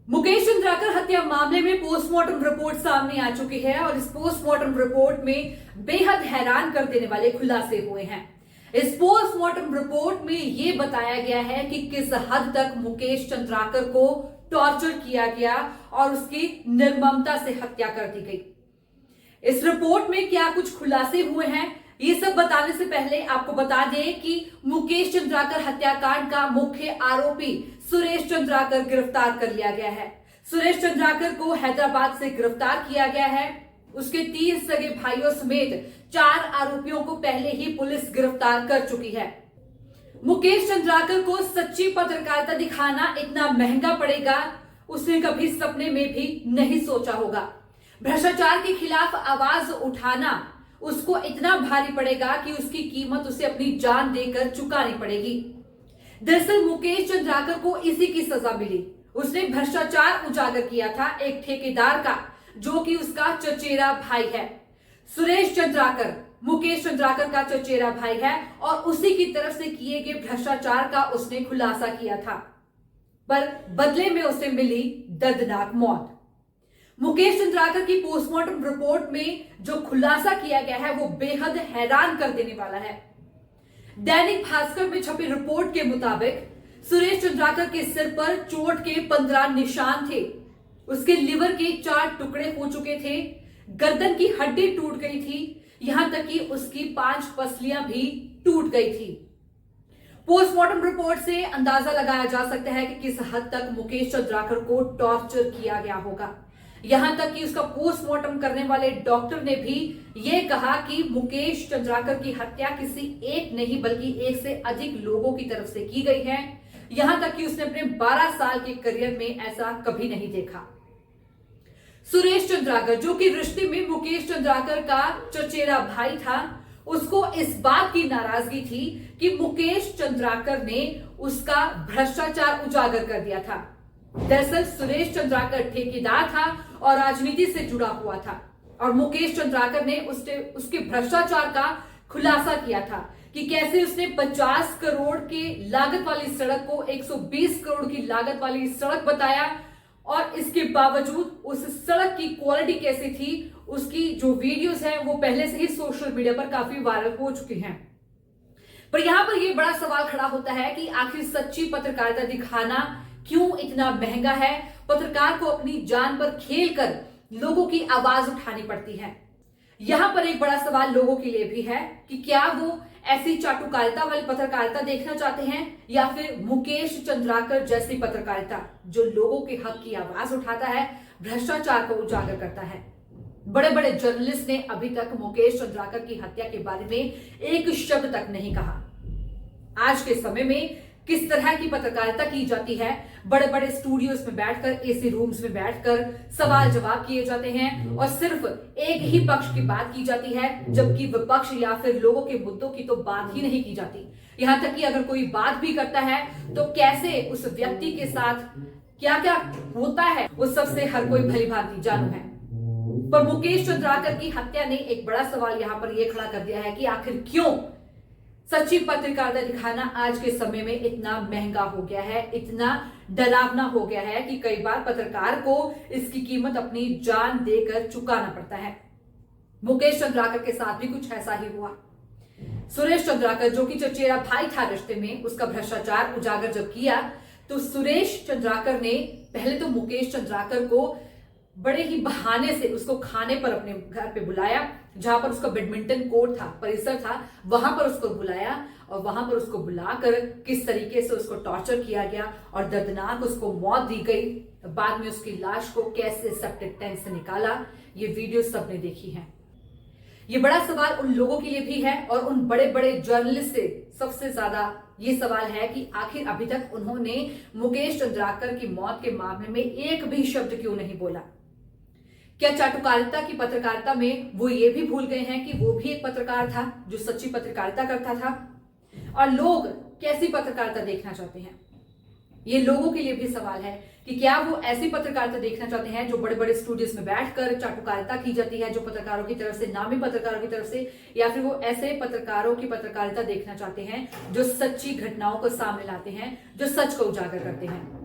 मुकेश चंद्राकर हत्या मामले में पोस्टमार्टम रिपोर्ट सामने आ चुकी है और इस पोस्टमार्टम रिपोर्ट में बेहद हैरान कर देने वाले खुलासे हुए हैं। इस पोस्टमार्टम रिपोर्ट में यह बताया गया है कि किस हद तक मुकेश चंद्राकर को टॉर्चर किया गया और उसकी निर्ममता से हत्या कर दी गई। इस रिपोर्ट में क्या कुछ खुलासे हुए हैं, ये सब बताने से पहले आपको बता दें कि मुकेश चंद्राकर हत्याकांड का मुख्य आरोपी सुरेश चंद्राकर गिरफ्तार कर लिया गया है। सुरेश चंद्राकर को हैदराबाद से गिरफ्तार किया गया है। उसके 3 सगे भाइयों समेत 4 आरोपियों को पहले ही पुलिस गिरफ्तार कर चुकी है। मुकेश चंद्राकर को सच्ची पत्रकारिता दिखाना इतना महंगा पड़ेगा, उसने कभी सपने में भी नहीं सोचा होगा। भ्रष्टाचार के खिलाफ आवाज उठाना उसको इतना भारी पड़ेगा कि उसकी कीमत उसे अपनी जान देकर चुकानी पड़ेगी। दरअसल मुकेश चंद्राकर को इसी की सजा मिली। उसने भ्रष्टाचार उजागर किया था एक ठेकेदार का, जो कि उसका चचेरा भाई है। सुरेश चंद्राकर मुकेश चंद्राकर का चचेरा भाई है और उसी की तरफ से किए गए भ्रष्टाचार का उसने खुलासा किया था, पर बदले में उसे मिली दर्दनाक मौत। मुकेश चंद्राकर की पोस्टमार्टम रिपोर्ट में जो खुलासा किया गया है वो बेहद हैरान कर देने वाला है। दैनिक भास्कर में छपी रिपोर्ट के मुताबिक सुरेश चंद्राकर के सिर पर चोट के 15 निशान थे। उसके लिवर के 4 टुकड़े हो चुके थे, गर्दन की हड्डी टूट गई थी, यहां तक कि उसकी 5 पसलियां भी टूट गई थी। पोस्टमार्टम रिपोर्ट से अंदाजा लगाया जा सकता है कि किस हद तक मुकेश चंद्राकर को टॉर्चर किया गया होगा। यहां तक कि उसका पोस्टमार्टम करने वाले डॉक्टर ने भी यह कहा कि मुकेश चंद्राकर की हत्या किसी एक नहीं बल्कि 1 से अधिक लोगों की तरफ से की गई है। यहां तक कि उसने अपने 12 साल के करियर में ऐसा कभी नहीं देखा। सुरेश चंद्राकर, जो कि रिश्ते में मुकेश चंद्राकर का चचेरा भाई था, उसको इस बात की नाराजगी थी कि मुकेश चंद्राकर ने उसका भ्रष्टाचार उजागर कर दिया था। दरअसल सुरेश चंद्राकर ठेकेदार था और राजनीति से जुड़ा हुआ था और मुकेश चंद्राकर ने उसके भ्रष्टाचार का खुलासा किया था कि कैसे उसने 50 करोड़ की लागत वाली सड़क को 120 करोड़ की लागत वाली सड़क बताया और इसके बावजूद उस सड़क की क्वालिटी कैसी थी, उसकी जो वीडियोस हैं वो पहले से ही सोशल मीडिया पर काफी वायरल हो चुकी हैं। पर यहां पर यह बड़ा सवाल खड़ा होता है कि आखिर सच्ची पत्रकारिता दिखाना क्यों इतना महंगा है। पत्रकार को अपनी जान पर खेलकर लोगों की आवाज उठानी पड़ती है। यहां पर एक बड़ा सवाल लोगों के लिए भी है कि क्या वो ऐसी चाटुकारिता वाली पत्रकारिता देखना चाहते हैं या फिर मुकेश चंद्राकर जैसी पत्रकारिता जो लोगों के हक की आवाज उठाता है, भ्रष्टाचार को उजागर करता है। बड़े बड़े जर्नलिस्ट ने अभी तक मुकेश चंद्राकर की हत्या के बारे में एक शब्द तक नहीं कहा। आज के समय में किस तरह की पत्रकारिता की जाती है, बड़े बड़े स्टूडियोज में बैठकर, एसी रूम्स में बैठकर सवाल जवाब किए जाते हैं और सिर्फ एक ही पक्ष की बात की जाती है, जबकि विपक्ष या फिर लोगों के मुद्दों की तो बात ही नहीं की जाती। यहां तक कि अगर कोई बात भी करता है तो कैसे उस व्यक्ति के साथ क्या क्या होता है उस सबसे हर कोई भली भांति जानू है। पर मुकेश चंद्राकर की हत्या ने एक बड़ा सवाल यहां पर यह खड़ा कर दिया है कि आखिर क्यों सच्ची पत्रकारिता दिखाना आज के समय में इतना महंगा हो गया है, इतना डरावना हो गया है कि कई बार पत्रकार को इसकी कीमत अपनी जान देकर चुकाना पड़ता है। मुकेश चंद्राकर के साथ भी कुछ ऐसा ही हुआ। सुरेश चंद्राकर, जो कि चचेरा भाई था रिश्ते में, उसका भ्रष्टाचार उजागर जब किया तो सुरेश चंद्राकर ने पहले तो मुकेश चंद्राकर को बड़े ही बहाने से उसको खाने पर अपने घर पे बुलाया, जहां पर उसका बैडमिंटन कोर्ट था, परिसर था, वहां पर उसको बुलाया और वहां पर उसको बुलाकर किस तरीके से उसको टॉर्चर किया गया और दर्दनाक उसको मौत दी गई। बाद में उसकी लाश को कैसे सेप्टिक टैंक से निकाला, ये वीडियो सबने देखी है। ये बड़ा सवाल उन लोगों के लिए भी है और उन बड़े बड़े जर्नलिस्ट से सबसे ज्यादा ये सवाल है कि आखिर अभी तक उन्होंने मुकेश चंद्राकर की मौत के मामले में एक भी शब्द क्यों नहीं बोला। क्या चाटुकारिता की पत्रकारिता में वो ये भी भूल गए हैं कि वो भी एक पत्रकार था जो सच्ची पत्रकारिता करता था? और लोग कैसी पत्रकारिता देखना चाहते हैं, ये लोगों के लिए भी सवाल है कि क्या वो ऐसी पत्रकारिता देखना चाहते हैं जो बड़े बड़े स्टूडियोज में बैठकर चाटुकारिता की जाती है, जो पत्रकारों की तरफ से, नामी पत्रकारों की तरफ से, या फिर वो ऐसे पत्रकारों की पत्रकारिता देखना चाहते हैं जो सच्ची घटनाओं को सामने लाते हैं, जो सच को उजागर करते हैं।